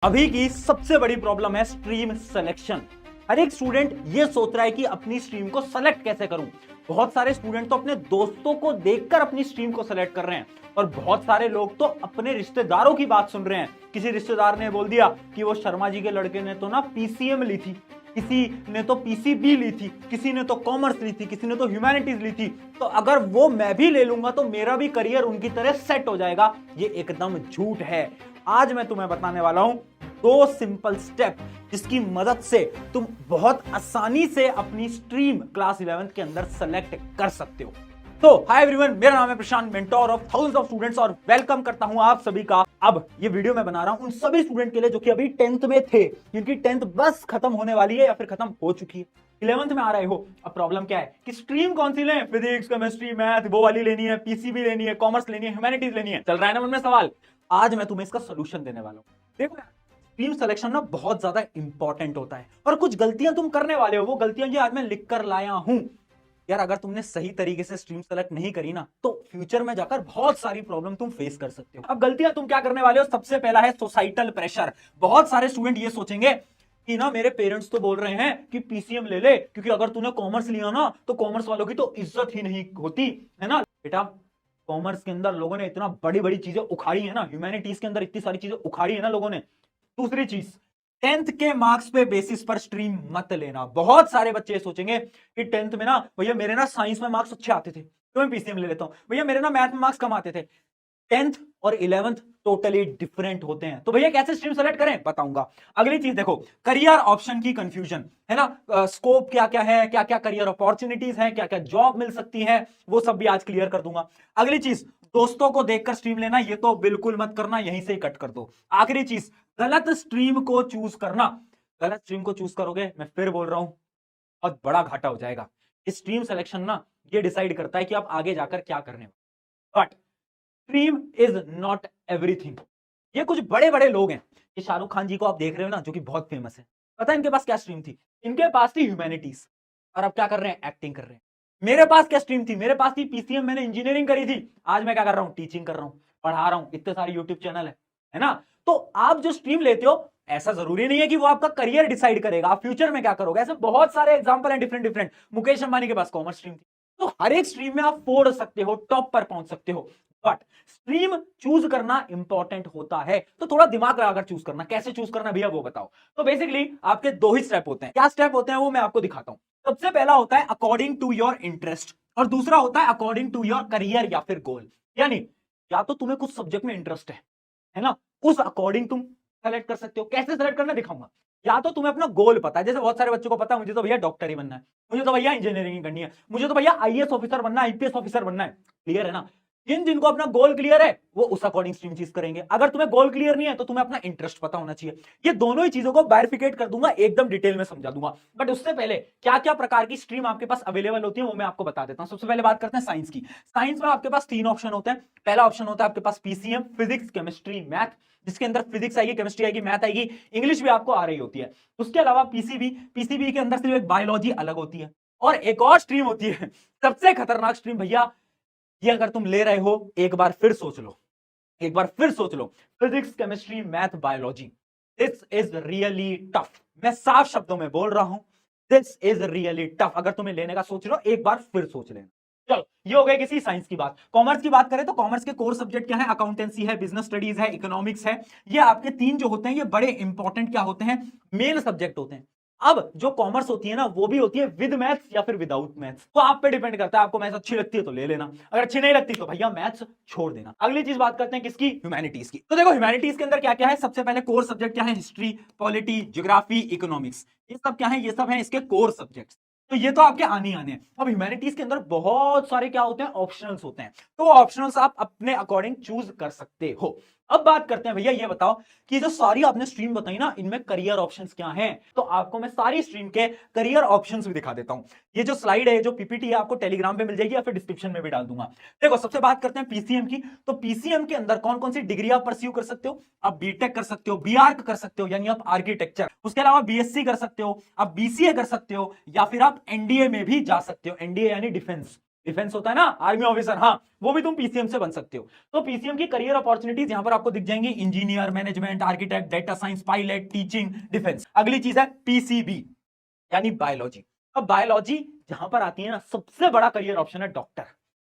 अभी की सबसे बड़ी प्रॉब्लम है स्ट्रीम सिलेक्शन। हर एक स्टूडेंट ये सोच रहा है कि अपनी स्ट्रीम को सेलेक्ट कैसे करूं। बहुत सारे स्टूडेंट तो अपने दोस्तों को देखकर अपनी स्ट्रीम को सेलेक्ट कर रहे हैं और बहुत सारे लोग तो अपने रिश्तेदारों की बात सुन रहे हैं। किसी रिश्तेदार ने बोल दिया कि वो शर्मा जी के लड़के ने तो ना पीसीएम ली थी, किसी ने तो पीसीबी ली थी, किसी ने तो कॉमर्स ली थी, किसी ने तो ह्यूमैनिटीज ली थी, तो अगर वो मैं भी ले लूंगा तो मेरा भी करियर उनकी तरह सेट हो जाएगा। ये एकदम झूठ है। आज मैं तुम्हें बताने वाला हूं दो सिंपल स्टेप जिसकी मदद से तुम बहुत आसानी से अपनी स्ट्रीम क्लास 11th के अंदर सेलेक्ट कर सकते हो। तो हाय एवरीवन, मेरा नाम है Prashant, mentor of thousands of students, और वेलकम करता हूं आप सभी का। अब ये वीडियो मैं बना रहा हूं उन सभी स्टूडेंट के लिए जो कि अभी 10th में थे, जिनकी 10th बस खत्म होने वाली है या फिर खत्म हो चुकी है, 11th में आ रहे हो। अब प्रॉब्लम क्या है कि स्ट्रीम कौन सी लें, फिजिक्स, केमिस्ट्री, मैथ, वो वाली लेनी है, पीसीबी लेनी है, कॉमर्स लेनी है, ह्यूमैनिटीज लेनी है, चल रहा है ना मन में सवाल। आज मैं तुम्हें इसका सोल्यूशन देने वाला हूं। देखो, स्ट्रीम सिलेक्शन ना बहुत ज्यादा इंपॉर्टेंट होता है और कुछ गलतियां तुम करने वाले हो। वो गलतियां ये आज मैं लिख कर लाया हूं यार। अगर तुमने सही तरीके से स्ट्रीम सेलेक्ट नहीं करी ना तो फ्यूचर में जाकर बहुत सारी प्रॉब्लम तुम फेस कर सकते हो। अब गलतियां तुम क्या करने वाले हो, सबसे पहला है सोसाइटल प्रेशर। बहुत सारे स्टूडेंट ये सोचेंगे कि ना मेरे पेरेंट्स तो बोल रहे हैं कि पीसीएम ले ले, क्योंकि अगर तूने कॉमर्स लिया ना तो कॉमर्स वालों की तो इज्जत ही नहीं होती है ना। बेटा, कॉमर्स के अंदर लोगों ने इतना बड़ी बड़ी चीजें उखाड़ी है ना, ह्यूमैनिटीज के अंदर इतनी सारी चीजें उखाड़ी है ना लोगों ने। दूसरी चीज, 10th के मार्क्स पे बेसिस पर स्ट्रीम मत लेना। बहुत सारे बच्चे सोचेंगे कि 10th में ना भैया मेरे ना साइंस में मार्क्स अच्छे आते थे तो मैं पीसीएम ले लेता हूं, भैया मेरे ना मैथ में मार्क्स कम आते थे। 10th और 11th टोटली डिफरेंट होते हैं, तो भैया कैसे स्ट्रीम सेलेक्ट करें बताऊंगा। अगली चीज देखो, करियर ऑप्शन की कंफ्यूजन है ना। स्कोप क्या क्या है, क्या क्या करियर अपॉर्चुनिटीज हैं, क्या क्या जॉब मिल सकती है, वो सब भी आज क्लियर कर दूंगा। अगली चीज, दोस्तों को देखकर स्ट्रीम लेना, ये तो बिल्कुल मत करना, यहीं से ही कट कर दो। आखिरी चीज, गलत स्ट्रीम को चूज करना। गलत स्ट्रीम को चूज करोगे, मैं फिर बोल रहा हूं, बहुत बड़ा घाटा हो जाएगा। स्ट्रीम सिलेक्शन ना ये डिसाइड करता है कि आप आगे जाकर क्या करने वाले। But stream is not everything. ये कुछ बड़े बड़े लोग हैं, ये शाहरुख खान जी को आप देख रहे हो ना, जो कि बहुत फेमस है। पता है इनके पास क्या स्ट्रीम थी? इनके पास थी ह्यूमैनिटीज, और अब क्या कर रहे हैं, एक्टिंग कर रहे हैं। मेरे पास क्या स्ट्रीम थी? मेरे पास थी पीसीएम, मैंने इंजीनियरिंग करी थी। आज मैं क्या कर रहा हूं, टीचिंग कर रहा हूं, पढ़ा रहा हूं, इतने सारे यूट्यूब चैनल है ना। तो आप जो स्ट्रीम लेते हो, ऐसा जरूरी नहीं है कि वो आपका करियर डिसाइड करेगा, आप फ्यूचर में क्या करोगे। ऐसे बहुत सारे एग्जांपल हैं डिफरेंट डिफरेंट। मुकेश अंबानी के पास कॉमर्स स्ट्रीम थी। तो हर एक स्ट्रीम में आप फोड़ सकते हो, टॉप पर पहुंच सकते हो, बट स्ट्रीम चूज करना इंपॉर्टेंट होता है। तो थोड़ा दिमाग लगाकर चूज करना। कैसे चूज करना भैया वो बताओ। तो बेसिकली आपके दो ही स्टेप होते हैं। क्या स्टेप होते हैं वो मैं आपको दिखाता हूं। सबसे पहला होता है अकॉर्डिंग टू योर इंटरेस्ट, और दूसरा होता है अकॉर्डिंग टू योर करियर या फिर गोल। यानी या तो तुम्हें कुछ सब्जेक्ट में इंटरेस्ट है ना, उस अकॉर्डिंग तुम सेलेक्ट कर सकते हो। कैसे सेलेक्ट करना दिखाऊंगा। या तो तुम्हें अपना गोल पता है, जैसे बहुत सारे बच्चों को पता है मुझे तो भैया डॉक्टर ही बनना है, मुझे तो भैया इंजीनियरिंग करनी है, मुझे तो भैया आईएएस ऑफिसर बनना है, आईपीएस ऑफिसर बनना है। क्लियर है ना। जिन जिनको अपना गोल क्लियर है वो उस अकॉर्डिंग स्ट्रीम चीज करेंगे। अगर तुम्हें गोल क्लियर नहीं है तो तुम्हें अपना इंटरेस्ट पता होना चाहिए। ये दोनों ही चीजों को बायफिकेट कर दूंगा, एकदम डिटेल में समझा दूंगा। बट उससे पहले क्या क्या प्रकार की स्ट्रीम आपके पास अवेलेबल होती है वो मैं आपको बता देता हूं। सबसे पहले बात करते हैं साइंस की। साइंस में आपके पास तीन ऑप्शन होते हैं। पहला ऑप्शन होता है आपके पास पीसीएम, फिजिक्स, केमिस्ट्री, मैथ, जिसके अंदर फिजिक्स आएगी, केमिस्ट्री आएगी, मैथ आएगी, इंग्लिश भी आपको आ रही होती है। उसके अलावा पीसीबी, पीसीबी के अंदर सिर्फ एक बायोलॉजी अलग होती है, और एक और स्ट्रीम होती है सबसे खतरनाक स्ट्रीम भैया। ये अगर तुम ले रहे हो, एक बार फिर सोच लो, एक बार फिर सोच लो, physics, chemistry, math, biology, this is really tough. मैं साफ शब्दों में बोल रहा हूं, दिस इज रियली टफ। अगर तुम्हें लेने का सोच रहे हो, एक बार फिर सोच लेना। चलो, ये हो गई किसी साइंस की बात। कॉमर्स की बात करें तो कॉमर्स के कोर सब्जेक्ट क्या है? अकाउंटेंसी है, बिजनेस स्टडीज है, इकोनॉमिक्स है। ये आपके तीन जो होते हैं ये बड़े इंपॉर्टेंट क्या होते हैं, मेन सब्जेक्ट होते हैं। अब जो कॉमर्स होती है ना वो भी होती है विद मैथ्स या फिर विदाउट मैथ्स, तो आप पे डिपेंड करता है। आपको मैथ्स अच्छी लगती है तो ले लेना, अगर अच्छी नहीं लगती तो भैया मैथ्स छोड़ देना। अगली चीज बात करते हैं किसकी, ह्यूमैनिटीज की। तो देखो ह्यूमैनिटीज के अंदर क्या क्या है। सबसे पहले कोर सब्जेक्ट क्या है, हिस्ट्री, पॉलिटी, ज्योग्राफी, इकोनॉमिक्स, ये सब क्या है, ये सब है इसके कोर सब्जेक्ट्स। तो ये तो आपके आने आने हैं। अब ह्यूमैनिटीज के अंदर बहुत सारे क्या होते हैं, ऑप्शनल्स होते हैं। तो ऑप्शनल्स आप अपने अकॉर्डिंग चूज कर सकते हो। अब बात करते हैं भैया, ये बताओ कि जो सारी आपने स्ट्रीम बताई ना, इनमें करियर ऑप्शंस क्या हैं। तो आपको मैं सारी स्ट्रीम के करियर ऑप्शंस भी दिखा देता हूं। ये जो स्लाइड है, जो पीपीटी है, आपको टेलीग्राम पे मिल जाएगी या फिर डिस्क्रिप्शन में भी डाल दूंगा। देखो, सबसे बात करते हैं पीसीएम की। तो पीसीएम के अंदर कौन कौन सी डिग्री आप परस्यू कर सकते हो। आप बीटेक कर सकते हो, बीआर्क कर सकते हो यानी आप आर्किटेक्चर, उसके अलावा बीएससी कर सकते हो, आप बीसीए कर सकते हो, या फिर आप एनडीए में भी जा सकते हो। एनडीए यानी डिफेंस, डिफेंस होता है ना, आर्मी ऑफिसर, हाँ, वो भी तुम पीसीएम से बन सकते हो। तो पीसीएम की करियर अपॉर्चुनिटीज यहां पर आपको दिख जाएंगी, engineer, management, architect, data science, pilot, teaching, defence. अगली चीज है पीसीबी यानी बायोलॉजी। अब बायोलॉजी जहां पर आती है ना, सबसे बड़ा करियर ऑप्शन है डॉक्टर,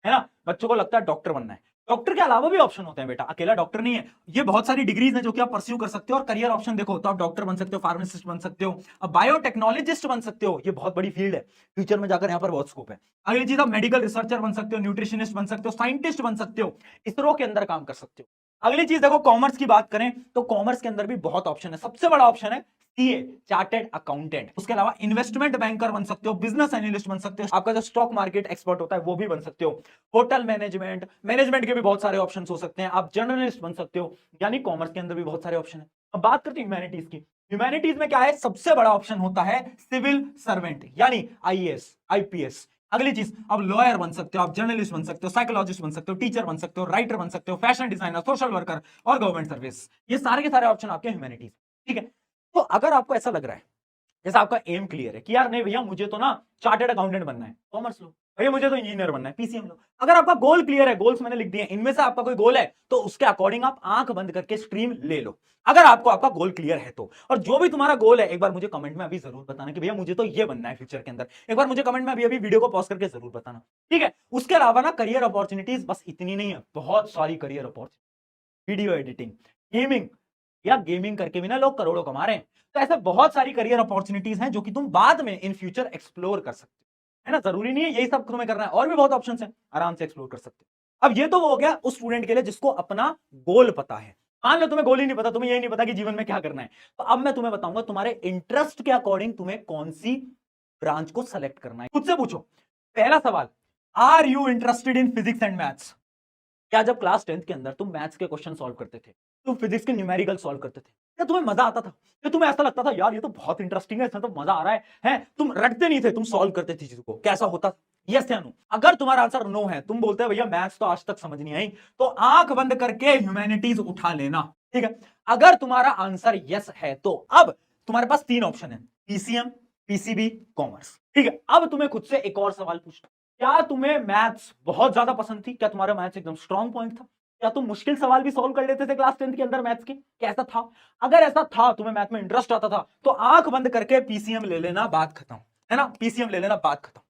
है ना। बच्चों को लगता है डॉक्टर बनना है, डॉक्टर के अलावा भी ऑप्शन होते हैं बेटा, अकेला डॉक्टर नहीं है। ये बहुत सारी डिग्रीज हैं जो कि आप परस्यू कर सकते हो, और करियर ऑप्शन देखो तो आप डॉक्टर बन सकते हो, फार्मासिस्ट बन सकते हो, अब बायोटेक्नोलॉजिस्ट बन सकते हो, ये बहुत बड़ी फील्ड है, फ्यूचर में जाकर यहाँ पर बहुत स्कोप है। अगली चीज, आप मेडिकल रिसर्चर बन सकते हो, न्यूट्रिशनिस्ट बन सकते हो, साइंटिस्ट बन सकते हो, इसरो के अंदर काम कर सकते हो। अगली चीज देखो, कॉमर्स की बात करें तो कॉमर्स के अंदर भी बहुत ऑप्शन है, सबसे बड़ा ऑप्शन है सीए, चार्टेड अकाउंटेंट। उसके अलावा इन्वेस्टमेंट बैंकर बन सकते हो, बिजनेस एनालिस्ट बन सकते हो, आपका जो स्टॉक मार्केट एक्सपर्ट होता है वो भी बन सकते हो, होटल मैनेजमेंट, मैनेजमेंट के भी बहुत सारे ऑप्शन हो सकते हैं, आप जर्नलिस्ट बन सकते हो, यानी कॉमर्स के अंदर भी बहुत सारे ऑप्शन है। अब बात करते हैं ह्यूमैनिटीज की। ह्यूमैनिटीज में क्या है, सबसे बड़ा ऑप्शन होता है सिविल सर्वेंट यानी आईएएस, आईपीएस। अगली चीज, आप लॉयर बन सकते हो, आप जर्नलिस्ट बन सकते हो, साइकोलॉजिस्ट बन सकते हो, टीचर बन सकते हो, राइटर बन सकते हो, फैशन डिजाइनर, सोशल वर्कर और गवर्नमेंट सर्विस। ये सारे के सारे ऑप्शन आपके ह्यूमैनिटीज, ठीक है। तो अगर आपको ऐसा लग रहा है जैसे आपका एम क्लियर है कि यार नहीं भैया मुझे तो ना चार्टर्ड अकाउंटेंट बनना है, कॉमर्स लो, भैया मुझे तो इंजीनियर बनना है, पीसीएम लो। अगर आपका गोल क्लियर है, गोल्स मैंने लिख दिए, इनमें से आपका कोई गोल है तो उसके अकॉर्डिंग आप आंख बंद करके स्ट्रीम ले लो, अगर आपको आपका गोल क्लियर है तो। और जो भी तुम्हारा गोल है एक बार मुझे कमेंट में अभी जरूर बताना कि भैया मुझे तो ये बनना है फ्यूचर के अंदर, एक बार मुझे कमेंट में अभी अभी वीडियो को पॉज करके जरूर बताना, ठीक है। उसके अलावा ना करियर अपॉर्चुनिटीज बस इतनी नहीं है, बहुत सारी career opportunity, video editing, gaming, या गेमिंग करके भी ना लोग करोड़ों कमा रहे हैं। तो ऐसे बहुत सारी करियर अपॉर्चुनिटीज हैं जो कि तुम बाद में इन फ्यूचर एक्सप्लोर कर सकते हो, है ना। जरूरी नहीं है यही सब तुम्हें करना है, और भी बहुत ऑप्शन हैं, आराम से एक्सप्लोर कर सकते हो। अब ये तो वो हो गया उस स्टूडेंट के लिए जिसको अपना गोल पता है। मान लो तुम्हें गोल ही नहीं पता, तुम्हें यही नहीं पता कि जीवन में क्या करना है, तो अब मैं तुम्हें बताऊंगा तुम्हारे इंटरेस्ट के अकॉर्डिंग तुम्हें कौन सी ब्रांच को सेलेक्ट करना है। खुद से पूछो, पहला सवाल, are you interested in physics and maths? क्या जब क्लास 10th के अंदर तुम मैथ्स के क्वेश्चन सॉल्व करते थे, तुम फिजिक्स के न्यूमेरिकल सॉल्व करते थे, क्या तुम्हें मजा आता था? क्या तुम्हें ऐसा लगता था यार ये तो बहुत इंटरेस्टिंग है, इसमें तो मजा आ रहा है? तुम रटते नहीं थे, तुम सॉल्व करते थे चीजों को, कैसा होता? यस या नो? अगर तुम्हारा आंसर नो है, तुम बोलते हैं भैया मैथ्स तो आज तक समझ नहीं आई, तो आंख बंद करके ह्यूमैनिटीज उठा लेना, ठीक है। अगर तुम्हारा आंसर यस है तो अब तुम्हारे पास तीन ऑप्शन है, पीसीएम, पीसीबी, कॉमर्स, ठीक है। अब तुम्हें खुद से एक और सवाल पूछना, क्या तुम्हें मैथ्स बहुत ज्यादा पसंद थी? क्या तुम्हारा मैथ्स एकदम स्ट्रॉन्ग पॉइंट था? क्या तुम मुश्किल सवाल भी सॉल्व कर लेते थे क्लास 10th के अंदर मैथ्स के? कैसा था? अगर ऐसा था, तुम्हें मैथ में इंटरेस्ट आता था, तो आंख बंद करके पीसीएम ले लेना, बात खत्म, है ना। पीसीएम ले लेना, बात खत्म,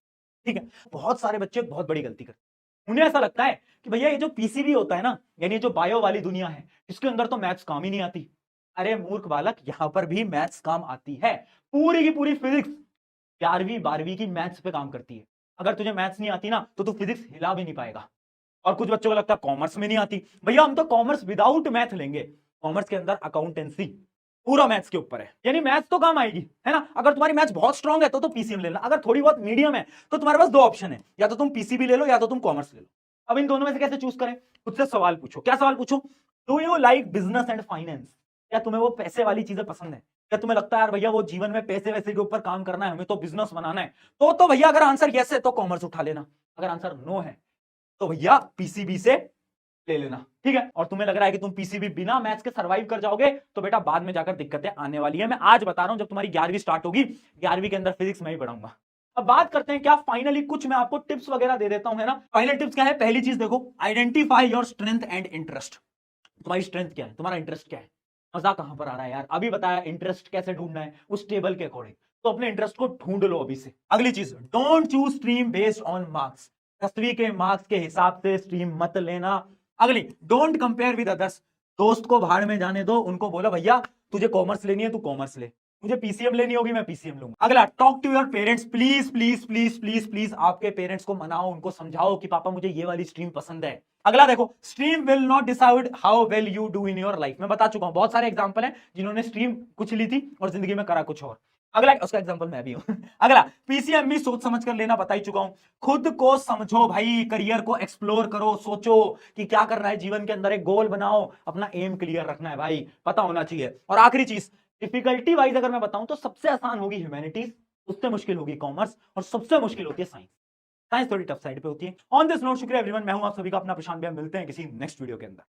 ठीक है। बहुत सारे बच्चे बहुत बड़ी गलती करते हैं, उन्हें ऐसा लगता है कि भैया ये जो पीसीबी होता है ना, यानी जो बायो वाली दुनिया है, इसके अंदर तो मैथ्स काम ही नहीं आती। अरे मूर्ख बालक, यहां पर भी मैथ्स काम आती है, पूरी की पूरी फिजिक्स 11वीं 12वीं की मैथ्स पे काम करती है। अगर तुझे मैथ्स नहीं आती ना तो तू फिजिक्स हिला भी नहीं पाएगा। और कुछ बच्चों को लगता है कॉमर्स में नहीं आती, भैया हम तो कॉमर्स विदाउट मैथ लेंगे। कॉमर्स के अंदर अकाउंटेंसी पूरा मैथ्स के ऊपर है, यानी मैथ्स तो काम आएगी, है ना। अगर तुम्हारी मैथ्स बहुत स्ट्रांग है तो पीसीएम लेना, अगर थोड़ी बहुत मीडियम है तो तुम्हारे पास दो ऑप्शन है, या तो तुम पीसीबी ले लो या तो तुम कॉमर्स ले लो। अब इन दोनों में से कैसे चूज करें? खुद से सवाल पूछो, क्या सवाल पूछो? Do you like business and finance? क्या तुम्हें वो पैसे वाली चीजें पसंद है? क्या तुम्हें लगता है यार भैया वो जीवन में पैसे वैसे के ऊपर काम करना है, हमें तो बिजनेस बनाना है? तो भैया अगर आंसर यस है तो कॉमर्स उठा लेना, अगर आंसर नो है तो भैया पीसीबी से ले लेना, ठीक है। और तुम्हें लग रहा है कि तुम पीसीबी बिना मैथ्स के सर्वाइव कर जाओगे, तो बेटा बाद में जाकर दिक्कतें आने वाली है। मैं आज बता रहा हूं, जब तुम्हारी 11वीं स्टार्ट होगी, 11वीं के अंदर फिजिक्स मैं ही पढ़ाऊंगा। अब बात करते हैं क्या फाइनली, कुछ मैं आपको टिप्स वगैरह दे देता हूं, है ना। फाइनल टिप्स क्या है? पहली चीज देखो, identify your strength and interest. तुम्हारी स्ट्रेंथ क्या है, तुम्हारा इंटरेस्ट क्या है, मजा कहां पर आ रहा है यार? अभी बताया इंटरेस्ट कैसे ढूंढना है, उस टेबल के अकॉर्डिंग, तो अपने इंटरेस्ट को ढूंढ लो अभी से। अगली चीज, don't choose stream based on marks. 10वीं के मार्क्स के हिसाब से स्ट्रीम मत लेना। अगली, डोंट कंपेयर विद अदर्स। दोस्त को भाड़ में जाने दो, उनको बोलो भैया तुझे कॉमर्स लेनी है तू कॉमर्स ले, मुझे पीसीएम लेनी होगी मैं पीसीएम लूंगा। अगला, talk to your parents, please please please please please, आपके पेरेंट्स को मनाओ, उनको समझाओ कि पापा मुझे ये वाली स्ट्रीम पसंद है। अगला देखो, stream will not decide how well you do in your life. मैं बता चुका हूं, बहुत सारे एग्जांपल हैं जिन्होंने स्ट्रीम कुछ ली थी और जिंदगी में करा कुछ और। अगला, उसका एग्जांपल मैं भी हूं। अगला, पीसीएम भी सोच समझ कर लेना, बता ही चुका हूं। खुद को समझो भाई, करियर को एक्सप्लोर करो, सोचो कि क्या करना है जीवन के अंदर, एक गोल बनाओ, अपना एम क्लियर रखना है भाई, पता होना चाहिए। और आखिरी चीज, डिफिकल्टी वाइज अगर मैं बताऊं तो सबसे आसान होगी ह्यूमैनिटीज, उससे मुश्किल होगी कॉमर्स, और सबसे मुश्किल होती है साइंस। साइंस थोड़ी टफ साइड पे होती है। ऑन दिस नोट, शुक्रिया एवरीवन, मैं हूं आप सभी का अपना प्रशांत भैया, मिलते हैं किसी नेक्स्ट वीडियो के अंदर।